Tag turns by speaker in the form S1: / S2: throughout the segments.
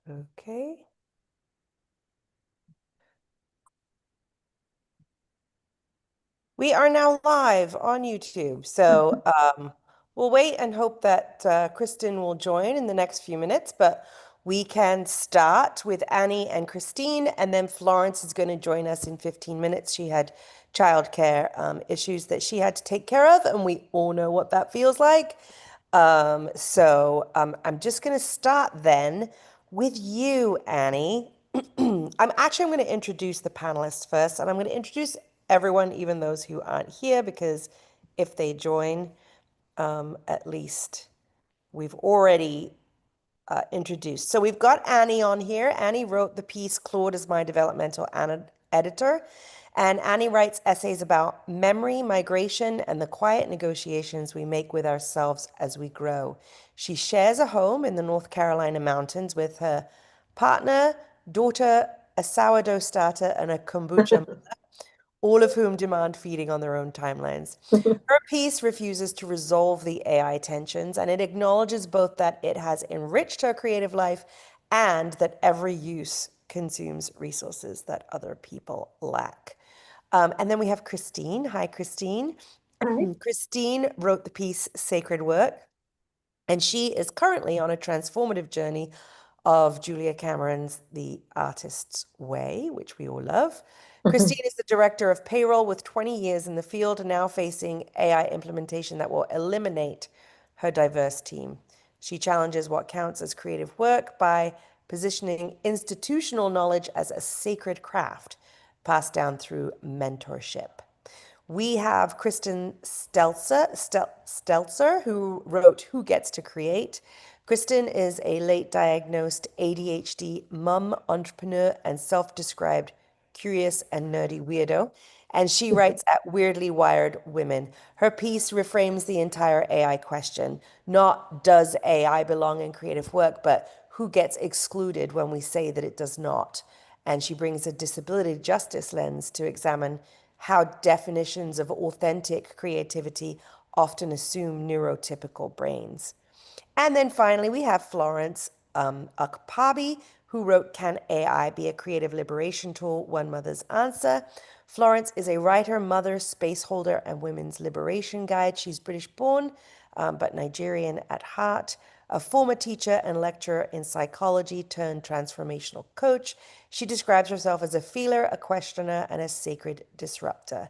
S1: Okay. We are now live on YouTube. So we'll wait and hope that Kristen will join in the next few minutes, but we can start with Annie and Christine, and then Florence is going to join us in 15 minutes. She had childcare issues that she had to take care of, and we all know what that feels like. I'm just going to start then with you, Annie. I'm going to introduce the panelists first, and I'm going to introduce everyone, even those who aren't here, because if they join, at least we've already introduced. So we've got Annie on here. Annie wrote the piece "Claude is my developmental editor." And Annie writes essays about memory, migration, and the quiet negotiations we make with ourselves as we grow. She shares a home in the North Carolina mountains with her partner, daughter, a sourdough starter, and a kombucha, all of whom demand feeding on their own timelines. Her piece refuses to resolve the AI tensions, and it acknowledges both that it has enriched her creative life and that every use consumes resources that other people lack. And then we have Christine. Hi, Christine.
S2: Hi.
S1: Christine wrote the piece Sacred Work, and she is currently on a transformative journey of Julia Cameron's The Artist's Way, which we all love. Christine is the director of payroll with 20 years in the field, now facing AI implementation that will eliminate her diverse team. She challenges what counts as creative work by positioning institutional knowledge as a sacred craft passed down through mentorship. We have Kristen Stelzer, who wrote Who Gets to Create. Kristen is a late diagnosed ADHD mum, entrepreneur, and self described curious and nerdy weirdo. And she writes at Weirdly Wired Women. Her piece reframes the entire AI question, not does AI belong in creative work, but who gets excluded when we say that it does not. And she brings a disability justice lens to examine how definitions of authentic creativity often assume neurotypical brains. And then finally, we have Florence Akpabi, who wrote Can AI Be a Creative Liberation Tool? One Mother's Answer. Florence is a writer, mother, space holder, and women's liberation guide. She's British born, but Nigerian at heart. A former teacher and lecturer in psychology turned transformational coach, she describes herself as a feeler, a questioner, and a sacred disruptor.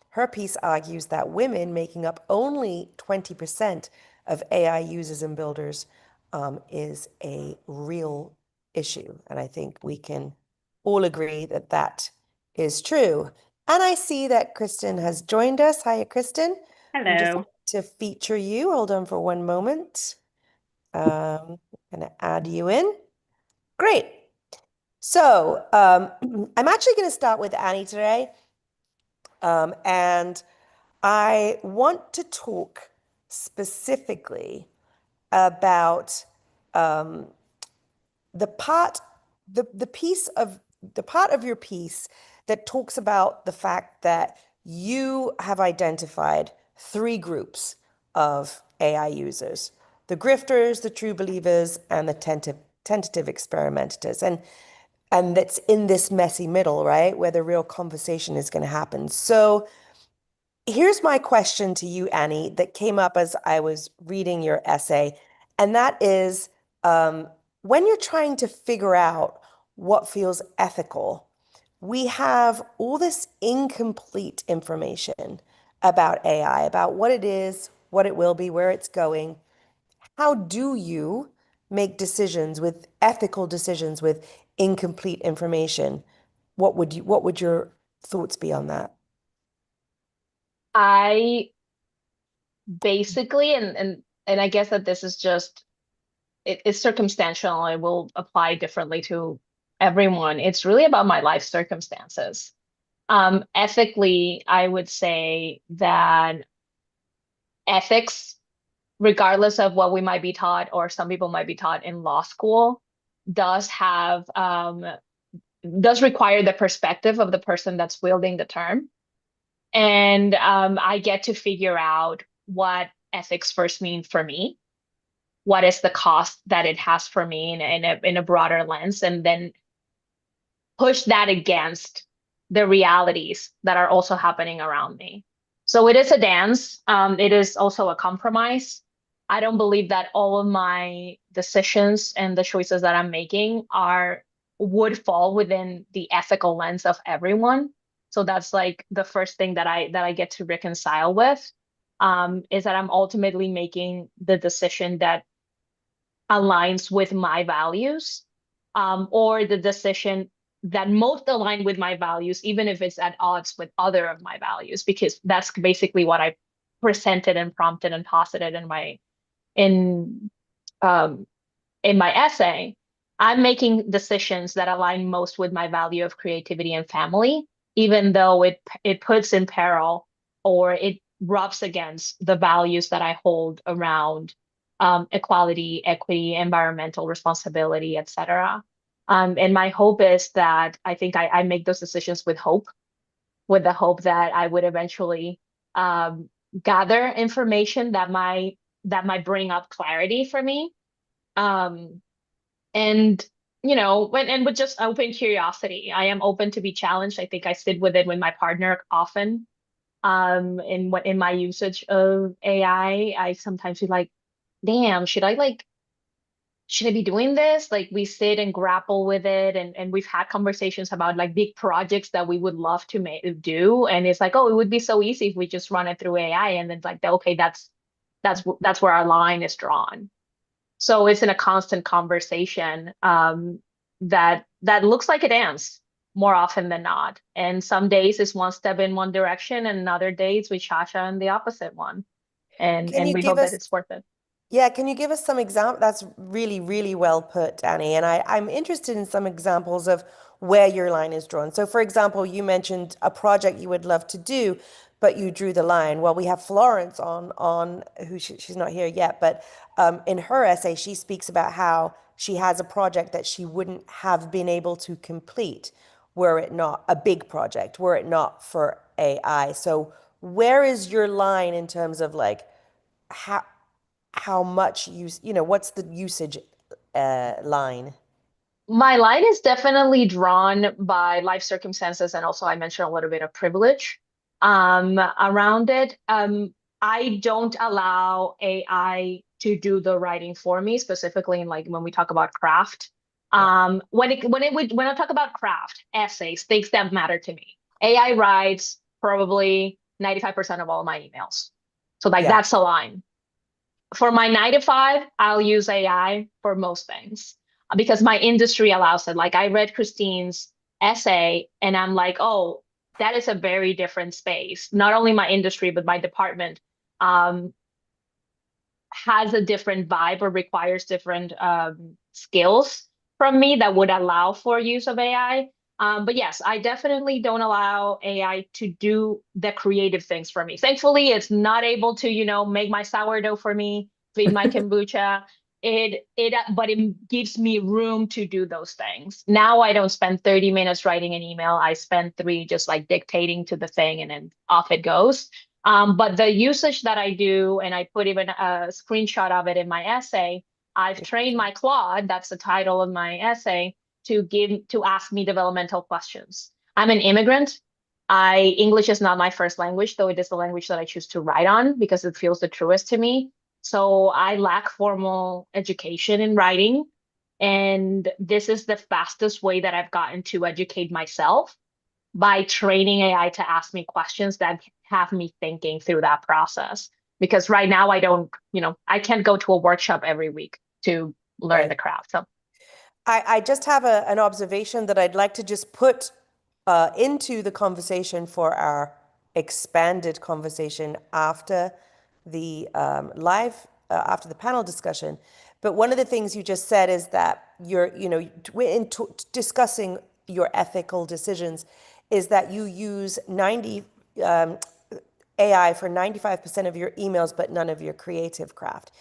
S1: Her piece argues that women, making up only 20% of AI users and builders, is a real issue. And I think we can all agree that that is true. And I see that Kristen has joined us. Hi, Kristen. I'm just
S2: Hello.
S1: to feature you. Hold on for one moment. I'm going to add you in. Great. So I'm actually going to start with Annie today. And I want to talk specifically about the part, the piece of the part of your piece that talks about the fact that you have identified three groups of AI users: the grifters, the true believers, and the tentative experimenters. And that's in this messy middle, right, where the real conversation is going to happen. So here's my question to you, Annie, that came up as I was reading your essay, and that is when you're trying to figure out what feels ethical, we have all this incomplete information about AI, about what it is, what it will be, where it's going. How do you make decisions with ethical decisions with incomplete information? What would your thoughts be on that?
S2: I basically, and I guess that this is just it's circumstantial. It will apply differently to everyone. It's really about my life circumstances. Ethically, I would say that ethics, regardless of what we might be taught or some people might be taught in law school, does have does require the perspective of the person that's wielding the term. And I get to figure out what ethics first mean for me. what is the cost that it has for me in a broader lens, and then push that against the realities that are also happening around me. So it is a dance. It is also a compromise. I don't believe that all of my decisions and the choices that I'm making are would fall within the ethical lens of everyone. So that's like the first thing that I get to reconcile with, is that I'm ultimately making the decision that aligns with my values, or the decision that most align with my values, even if it's at odds with other of my values, because that's basically what I presented and prompted and posited in um, in my essay. I'm making decisions that align most with my value of creativity and family, even though it puts in peril or it rubs against the values that I hold around equality, equity, environmental responsibility, etc. And my hope is that I think I make those decisions with hope, with the hope that I would eventually um, gather information that might bring up clarity for me. Um, and and with just open curiosity, I am open to be challenged. I think I sit with it with my partner often. In my usage of AI, I sometimes be like, damn, should I be doing this? Like we sit and grapple with it, and we've had conversations about like big projects that we would love to do. And it's like, oh, it would be so easy if we just run it through AI. And then it's like, okay, that's where our line is drawn. So it's in a constant conversation, that looks like a dance more often than not. And some days it's one step in one direction, and other days we cha-cha in the opposite one. And
S1: Can
S2: and
S1: you
S2: we
S1: give
S2: hope that
S1: us
S2: it's worth it.
S1: Yeah, can you give us some example? That's really, really well put, Annie. And I'm interested in some examples of where your line is drawn. So, for example, you mentioned a project you would love to do, but you drew the line. Well, we have Florence on who she's not here yet, but in her essay, she speaks about how she has a project that she wouldn't have been able to complete were it not a big project, were it not for AI. So, where is your line in terms of like how much use, what's the usage line?
S2: My line is definitely drawn by life circumstances, and also I mentioned a little bit of privilege around it. I don't allow AI to do the writing for me, specifically in like when we talk about craft.
S1: Yeah.
S2: When I talk about craft, essays, things that matter to me, AI writes probably 95% of all my emails. So like
S1: Yeah.
S2: that's a line. For my 9 to 5, I'll use AI for most things, because my industry allows it. Like I read Christine's essay and I'm like, oh, that is a very different space. Not only my industry, but my department um, has a different vibe or requires different skills from me that would allow for use of AI. But yes, I definitely don't allow AI to do the creative things for me. Thankfully, it's not able to, make my sourdough for me, feed my kombucha. But it gives me room to do those things. Now I don't spend 30 minutes writing an email. I spend three just like dictating to the thing, and then off it goes. But the usage that I do, and I put even a screenshot of it in my essay, I've trained my Claude, that's the title of my essay, to ask me developmental questions. I'm an immigrant. English is not my first language, though it is the language that I choose to write on because it feels the truest to me. So I lack formal education in writing. And this is the fastest way that I've gotten to educate myself, by training AI to ask me questions that have me thinking through that process. Because right now I don't, I can't go to a workshop every week to learn
S1: Right.
S2: the craft. So
S1: I just have an observation that I'd like to just put into the conversation for our expanded conversation after the after the panel discussion. But one of the things you just said is that discussing your ethical decisions, is that you use um, AI for 95% of your emails, but none of your creative craft.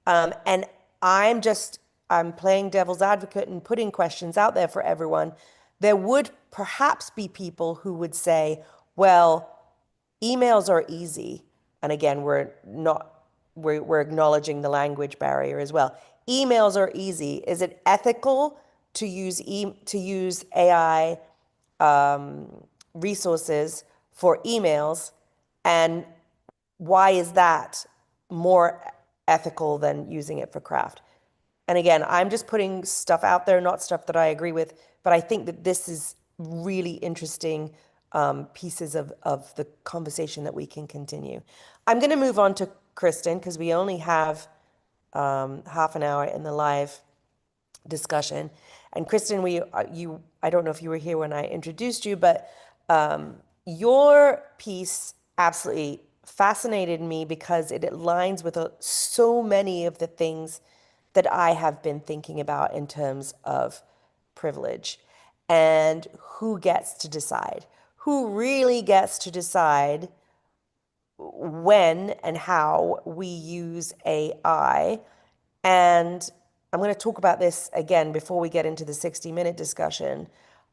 S1: And I'm just, I'm playing devil's advocate and putting questions out there for everyone. There would perhaps be people who would say, well, emails are easy. And again, we're not we're acknowledging the language barrier as well. Emails are easy. Is it ethical to use AI resources for emails? And why is that more ethical than using it for craft? And again, I'm just putting stuff out there, not stuff that I agree with, but I think that this is really interesting pieces of the conversation that we can continue. I'm going to move on to Kristen because we only have half an hour in the live discussion. And Kristen, I don't know if you were here when I introduced you, but your piece absolutely fascinated me because it aligns with so many of the things that I have been thinking about in terms of privilege and who gets to decide, who really gets to decide when and how we use AI. And I'm going to talk about this again before we get into the 60-minute discussion.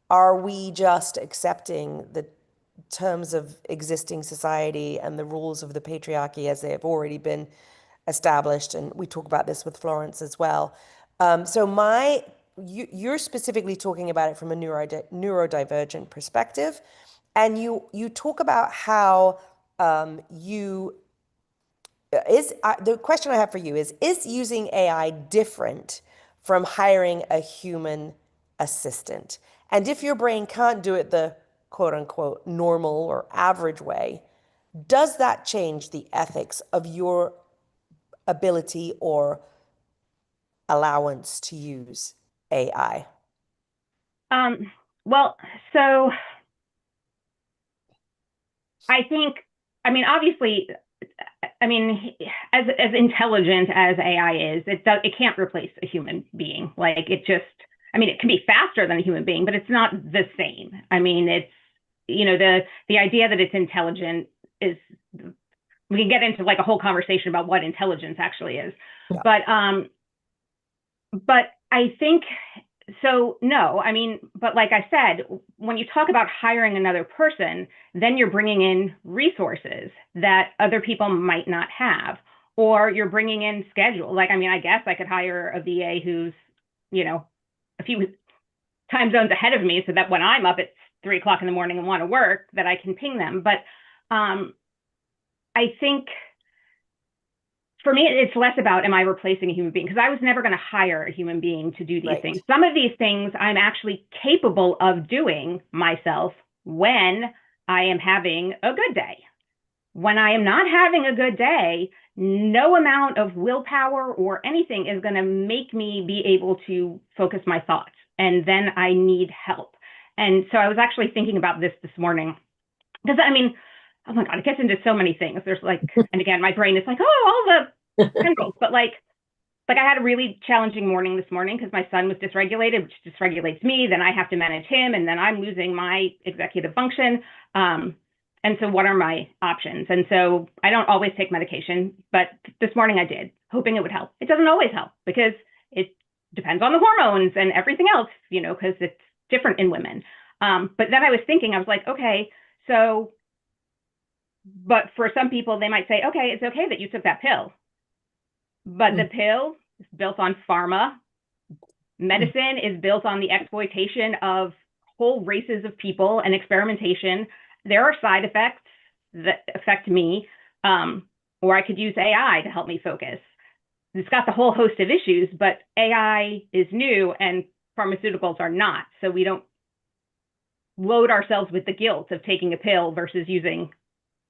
S1: Are we just accepting the terms of existing society and the rules of the patriarchy as they have already been established? And we talk about this with Florence as well. You're specifically talking about it from a neurodivergent perspective, and you talk about how you the question I have for you is using AI different from hiring a human assistant? And if your brain can't do it the quote unquote normal or average way, does that change the ethics of your ability or allowance to use AI?
S3: Um, well, so I think, I mean, obviously, I mean, as intelligent as AI is, it can't replace a human being. Like it just, I mean, it can be faster than a human being, but it's not the same. I mean, it's, the idea that it's intelligent is, we can get into like a whole conversation about what intelligence actually is.
S1: Yeah.
S3: But I think, so no, I mean, but like I said, when you talk about hiring another person, then you're bringing in resources that other people might not have, or you're bringing in schedule. Like, I mean, I guess I could hire a VA who's, a few time zones ahead of me, so that when I'm up at 3 o'clock in the morning and want to work, that I can ping them. But I think for me, it's less about, am I replacing a human being? Because I was never going to hire a human being to do these things. Some of these things I'm actually capable of doing myself when I am having a good day. When I am not having a good day, no amount of willpower or anything is going to make me be able to focus my thoughts. And then I need help. And so I was actually thinking about this morning. Because, I mean, oh my God, it gets into so many things. There's like, and again, my brain is like, oh, all the tendrils. But like I had a really challenging morning this morning because my son was dysregulated, which dysregulates me. Then I have to manage him, and then I'm losing my executive function. And so what are my options? And so I don't always take medication, but this morning I did, hoping it would help. It doesn't always help because it depends on the hormones and everything else, because it's different in women. But then I was thinking, I was like, okay, so, but for some people, they might say, okay, it's okay that you took that pill. But the pill is built on pharma. Medicine is built on the exploitation of whole races of people and experimentation. There are side effects that affect me, or I could use AI to help me focus. It's got the whole host of issues, but AI is new and pharmaceuticals are not. So we don't load ourselves with the guilt of taking a pill versus using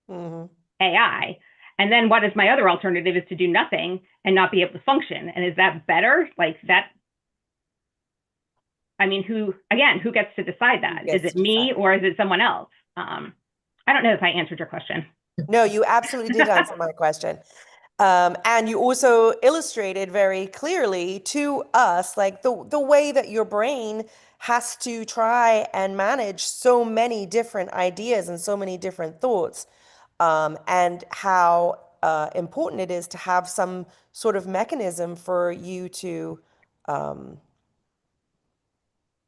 S3: AI. And then what is my other alternative is to do nothing and not be able to function. And is that better? Like that, I mean, who gets to decide that? Is it me or is it someone else? I don't know if I answered your question.
S1: No, you absolutely did answer my question. And you also illustrated very clearly to us, like the way that your brain has to try and manage so many different ideas and so many different thoughts, and how important it is to have some sort of mechanism for you to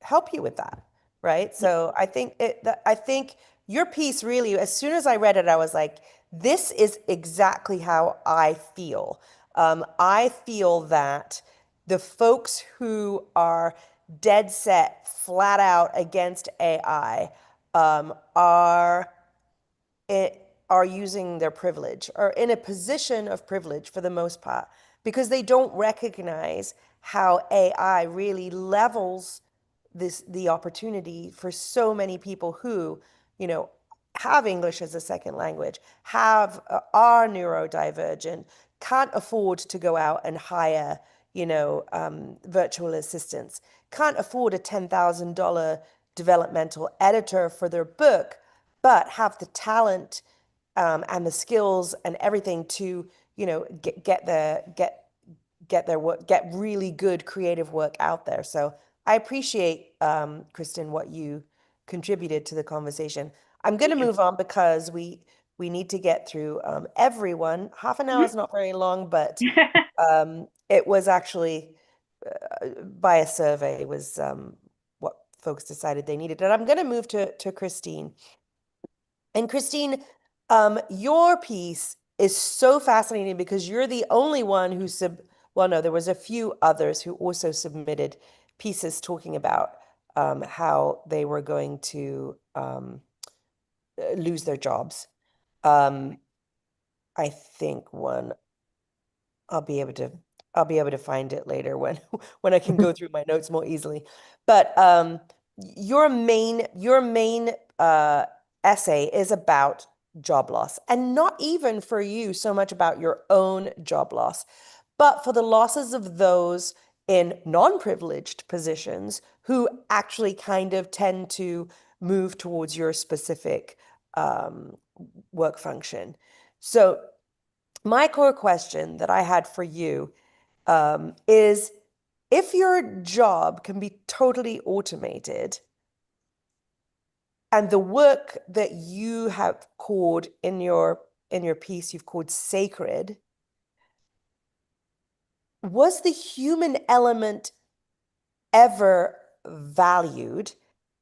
S1: help you with that, right? So I think your piece really, as soon as I read it, I was like, this is exactly how I feel. I feel that the folks who are dead set, flat out against AI, are are using their privilege, or in a position of privilege for the most part, because they don't recognize how AI really levels the opportunity for so many people who, you know, have English as a second language, have are neurodivergent, can't afford to go out and hire, virtual assistants, can't afford a $10,000 developmental editor for their book, but have the talent, and the skills and everything to, get their work, get really good creative work out there. So I appreciate, Kristen, what you contributed to the conversation. I'm going to
S3: Thank you.
S1: move on because we need to get through, everyone. Half an hour is not very long, but it was actually, by a survey, was, what folks decided they needed. And I'm going to move to Christine. And Christine, your piece is so fascinating because you're the only one who well, no, there was a few others who also submitted pieces talking about, how they were going to, lose their jobs. Um, I think one I'll be able to I'll be able to find it later when when I can go through my notes more easily. But your main essay is about job loss, and not even for you so much about your own job loss, but for the losses of those in non-privileged positions who actually kind of tend to move towards your specific, um, work function. So my core question that I had for you, is, if your job can be totally automated and the work that you have called in your piece, you've called sacred, was the human element ever valued?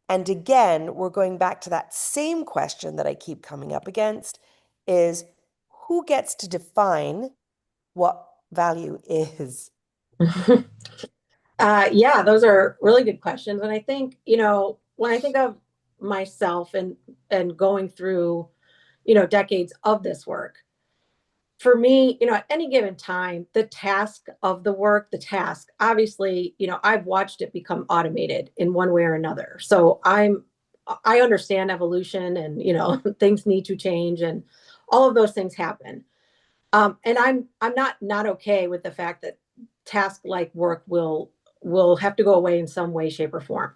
S1: And again, we're going back to that same question that I keep coming up against, is who gets to define what value is?
S4: Yeah, those are really good questions. And I think, when I think of myself and going through, decades of this work, for me, at any given time, the task of the work, the task, obviously, I've watched it become automated in one way or another. So I understand evolution and, things need to change and all of those things happen. And I'm not okay with the fact that task like work will have to go away in some way, shape, or form.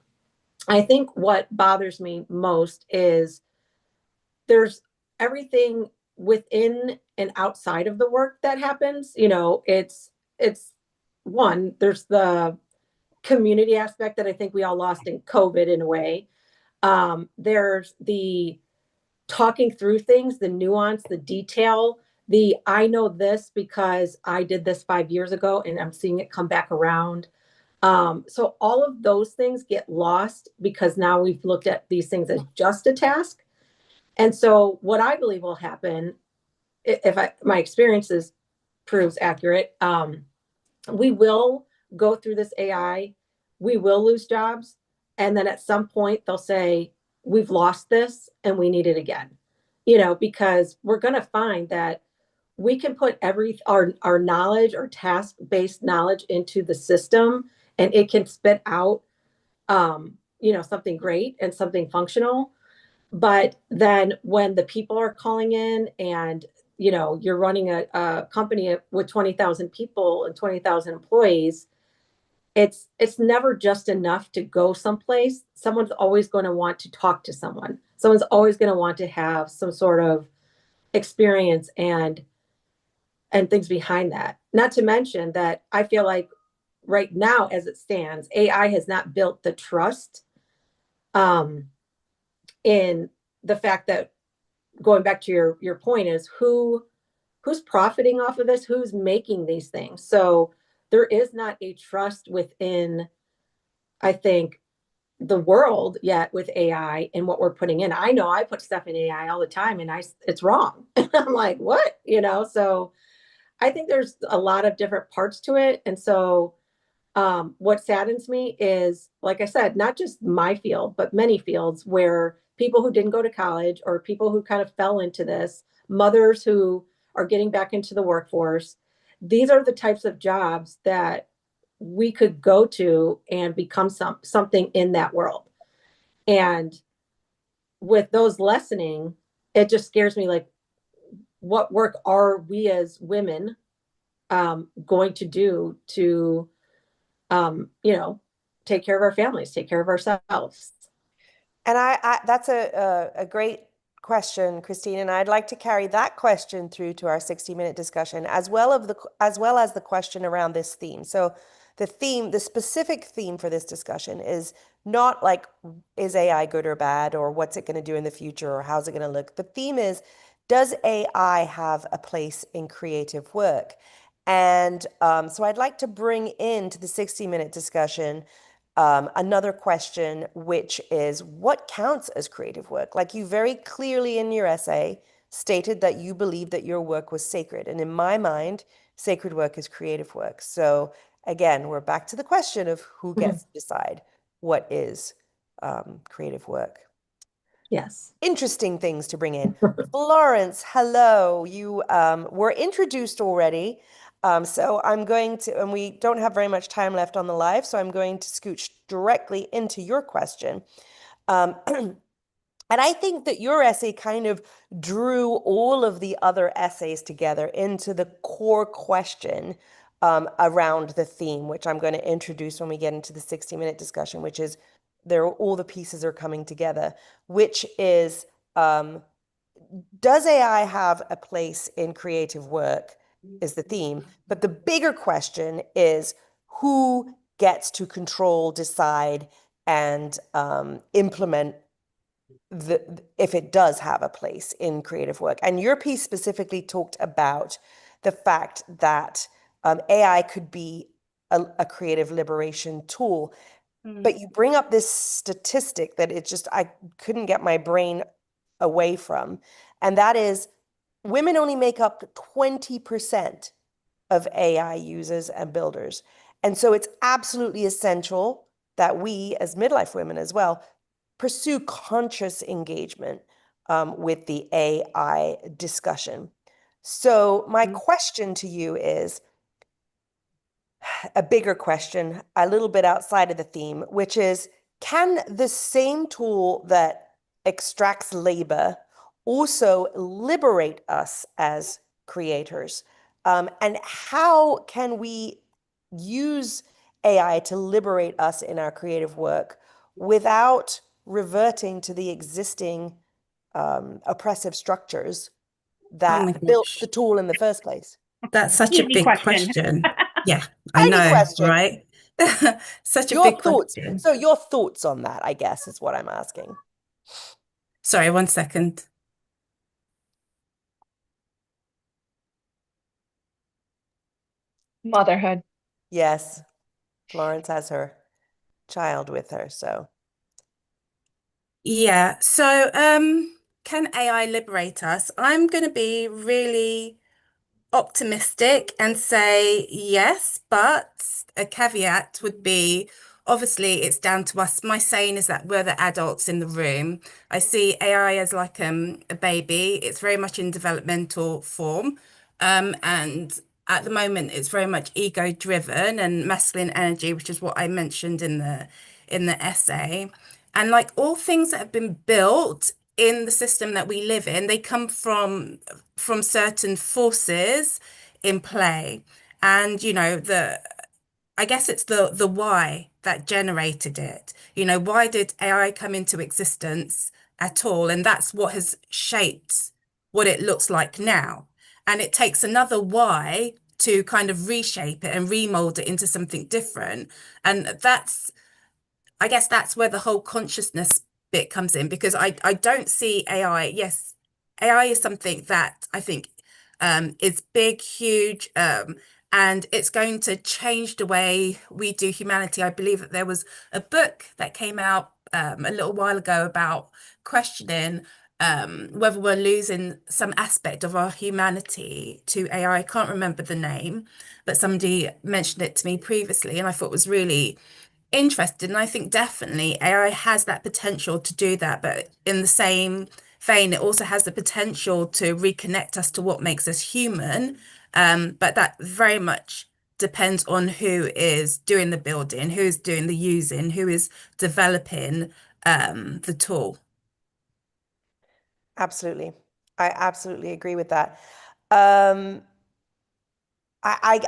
S4: I think what bothers me most is there's everything within and outside of the work that happens. It's one, there's the community aspect that I think we all lost in COVID in a way. There's the talking through things, the nuance, the detail, the I know this because I did this 5 years ago and I'm seeing it come back around. So all of those things get lost because now we've looked at these things as just a task. And so what I believe will happen, if my experiences proves accurate, we will go through this AI, we will lose jobs, and then at some point they'll say, we've lost this and we need it again. Because we're going to find that we can put our knowledge or task-based knowledge into the system and it can spit out, something great and something functional. But then when the people are calling in and you're running a company with 20,000 people and 20,000 employees, it's never just enough to go someplace. Someone's always going to want to talk to someone. Someone's always going to want to have some sort of experience and things behind that. Not to mention that I feel like right now, as it stands, AI has not built the trust, in the fact that, going back to your point, is who's profiting off of this, who's making these things. So there is not a trust within, I think, the world yet with AI and what we're putting in. I know I put stuff in AI all the time and it's wrong. I'm like, what? So I think there's a lot of different parts to it. And so what saddens me is, like I said, not just my field, but many fields where people who didn't go to college or people who kind of fell into this, mothers who are getting back into the workforce, these are the types of jobs that we could go to and become something in that world. And with those lessening, it just scares me, like, what work are we as women going to do to take care of our families, take care of ourselves?
S1: And that's a great question, Christine, and I'd like to carry that question through to our 60-minute discussion, as well as the question around this theme. So the specific theme for this discussion is not like, is AI good or bad, or what's it going to do in the future, or how's it going to look? The theme is, does AI have a place in creative work? And so I'd like to bring into the 60-minute discussion another question, which is, what counts as creative work? Like, you very clearly in your essay stated that you believe that your work was sacred. And in my mind, sacred work is creative work. So again, we're back to the question of who gets to decide what is creative work.
S4: Yes.
S1: Interesting things to bring in. Florence, hello. You were introduced already. So I'm going to, and we don't have very much time left on the live, so I'm going to scooch directly into your question. And I think that your essay kind of drew all of the other essays together into the core question around the theme, which I'm going to introduce when we get into the 60-minute discussion, which is, all the pieces are coming together, which is, does AI have a place in creative work, is the theme. But the bigger question is, who gets to control, decide, and implement if it does have a place in creative work? And your piece specifically talked about the fact that AI could be a creative liberation tool. But you bring up this statistic that I couldn't get my brain away from. And that is, women only make up 20% of AI users and builders. And so it's absolutely essential that we, as midlife women as well, pursue conscious engagement with the AI discussion. So my question to you is a bigger question, a little bit outside of the theme, which is, can the same tool that extracts labor also liberate us as creators? And how can we use AI to liberate us in our creative work without reverting to the existing oppressive structures
S5: Oh
S1: that
S5: my
S1: built
S5: gosh,
S1: the tool in the first place?
S5: that's such a
S3: Easy
S5: big
S3: question.
S5: question. Yeah, I
S1: Tiny
S5: know,
S1: question.
S5: right? Such a
S1: Your
S5: big
S1: thoughts.
S5: question.
S1: So your thoughts on that, I guess, is what I'm asking.
S5: Sorry, 1 second.
S2: Motherhood.
S1: Yes, Florence has her child with her, so
S5: Yeah, so can AI liberate us? I'm going to be really optimistic and say yes, but a caveat would be, obviously it's down to us. My saying is that we're the adults in the room. I see AI as like a baby. It's very much in developmental form. And at the moment it's very much ego driven and masculine energy, which is what I mentioned in the essay. And like all things that have been built in the system that we live in, they come from certain forces in play. And I guess it's the why that generated it. Why did AI come into existence at all? And that's what has shaped what it looks like now. And it takes another why to kind of reshape it and remold it into something different. And I guess that's where the whole consciousness bit comes in, because I don't see AI. Yes, AI is something that I think is big, huge, and it's going to change the way we do humanity. I believe that there was a book that came out a little while ago about questioning whether we're losing some aspect of our humanity to AI. I can't remember the name, but somebody mentioned it to me previously, and I thought it was really interested. And I think definitely AI has that potential to do that. But in the same vein, it also has the potential to reconnect us to what makes us human. But that very much depends on who is doing the building, who is doing the using, who is developing the tool.
S1: Absolutely. I absolutely agree with that. Um,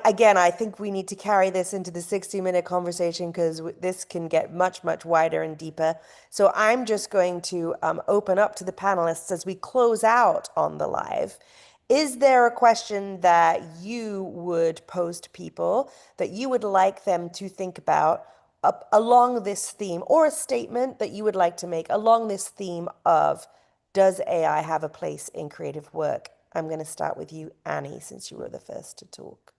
S1: again, I think we need to carry this into the 60-minute conversation because this can get much, much wider and deeper. So I'm just going to open up to the panelists as we close out on the live. Is there a question that you would pose to people that you would like them to think about along this theme, or a statement that you would like to make along this theme of, does AI have a place in creative work? I'm going to start with you, Annie, since you were the first to talk.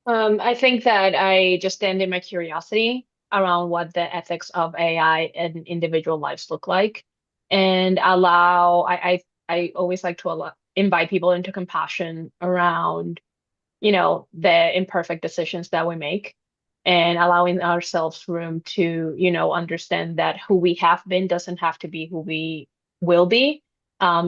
S2: I think that I just stand in my curiosity around what the ethics of AI and individual lives look like, and I always like to invite people into compassion around, the imperfect decisions that we make, and allowing ourselves room to, understand that who we have been doesn't have to be who we will be,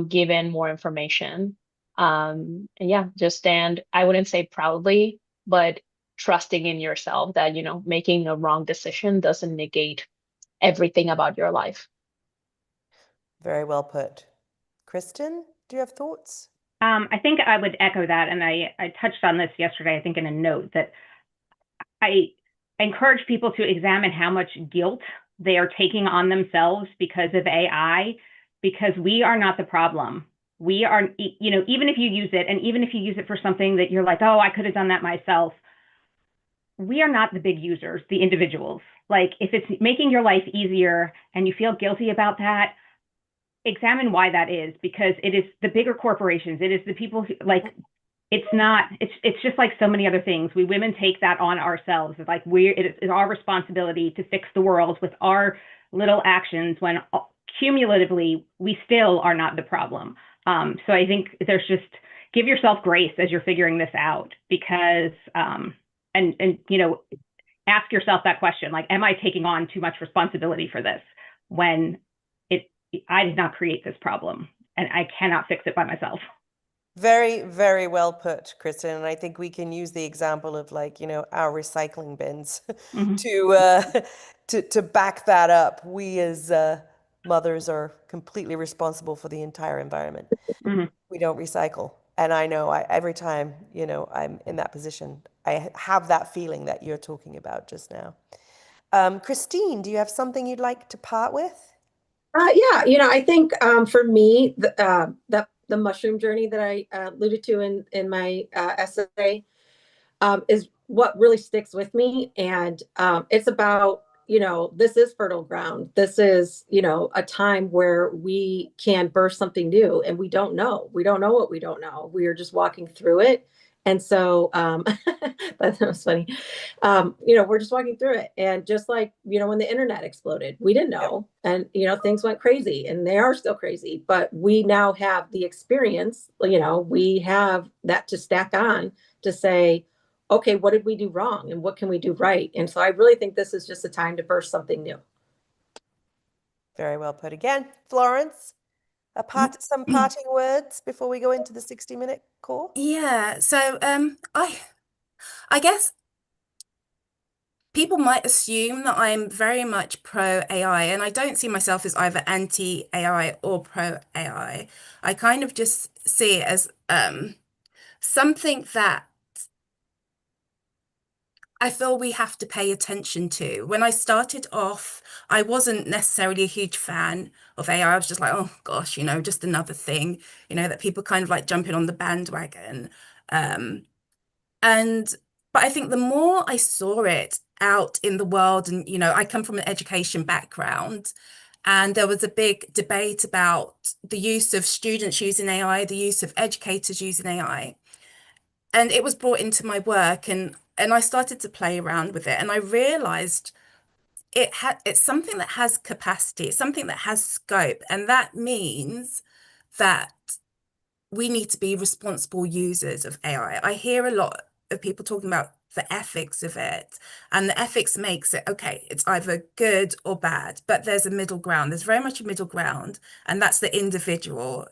S2: given more information. And yeah, just stand, I wouldn't say proudly, but trusting in yourself that, making a wrong decision doesn't negate everything about your life.
S1: Very well put. Kristen, do you have thoughts?
S3: I think I would echo that, and I touched on this yesterday, I think in a note, that I encourage people to examine how much guilt they are taking on themselves because of AI, because we are not the problem. We are, even if you use it, and even if you use it for something that you're like, oh, I could have done that myself, we are not the big users, the individuals. Like, if it's making your life easier and you feel guilty about that, examine why that is, because it is the bigger corporations. It is the people who, like, it's just like so many other things. We women take that on ourselves. It's like it is our responsibility to fix the world with our little actions, when cumulatively we still are not the problem. So I think there's just, give yourself grace as you're figuring this out, because and ask yourself that question, like, am I taking on too much responsibility for this when I did not create this problem and I cannot fix it by myself?
S1: Very, very well put, Kristen. And I think we can use the example of, like, our recycling bins
S3: Mm-hmm.
S1: to back that up. We as mothers are completely responsible for the entire environment.
S3: Mm-hmm.
S1: We don't recycle. And I know every time, I'm in that position, I have that feeling that you're talking about just now. Christine, do you have something you'd like to part with?
S4: Yeah, I think for me, the mushroom journey that I alluded to in my essay is what really sticks with me, and it's about, this is fertile ground. This is, a time where we can birth something new, and we don't know. We don't know what we don't know. We are just walking through it, and so that was funny. We're just walking through it. And just like, when the internet exploded, we didn't know. And, things went crazy, and they are still crazy, but we now have the experience, we have that to stack on to say, okay, what did we do wrong and what can we do right? And so I really think this is just a time to burst something new.
S1: Very well put again. Florence, some parting words before we go into the 60-minute call?
S5: Yeah, so I guess people might assume that I'm very much pro AI, and I don't see myself as either anti AI or pro AI. I kind of just see it as something that I feel we have to pay attention to. When I started off, I wasn't necessarily a huge fan of AI. I was just like, oh gosh, just another thing, that people kind of like jumping on the bandwagon. Um, and but I think the more I saw it out in the world, and I come from an education background, and there was a big debate about the use of students using AI, the use of educators using AI. and it was brought into my work, and I started to play around with it, and I realized it's something that has capacity, it's something that has scope, and that means that we need to be responsible users of AI. I hear a lot of people talking about the ethics of it, and the ethics makes it okay, it's either good or bad, but there's a middle ground. There's very much a middle ground, and that's the individual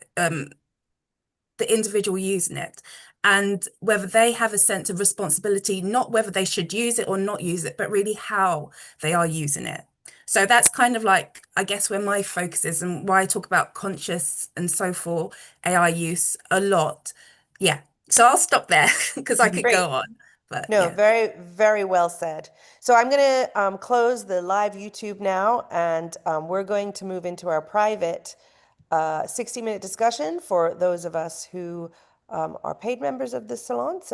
S5: using it, and whether they have a sense of responsibility, not whether they should use it or not use it, but really how they are using it. So that's kind of like, I guess, where my focus is and why I talk about conscious and so forth AI use a lot. Yeah. So I'll stop there because I could
S1: Great.
S5: go on. But
S1: No,
S5: yeah.
S1: very, very well said. So I'm going to close the live YouTube now, and we're going to move into our private 60-minute discussion for those of us who are paid members of the Salon.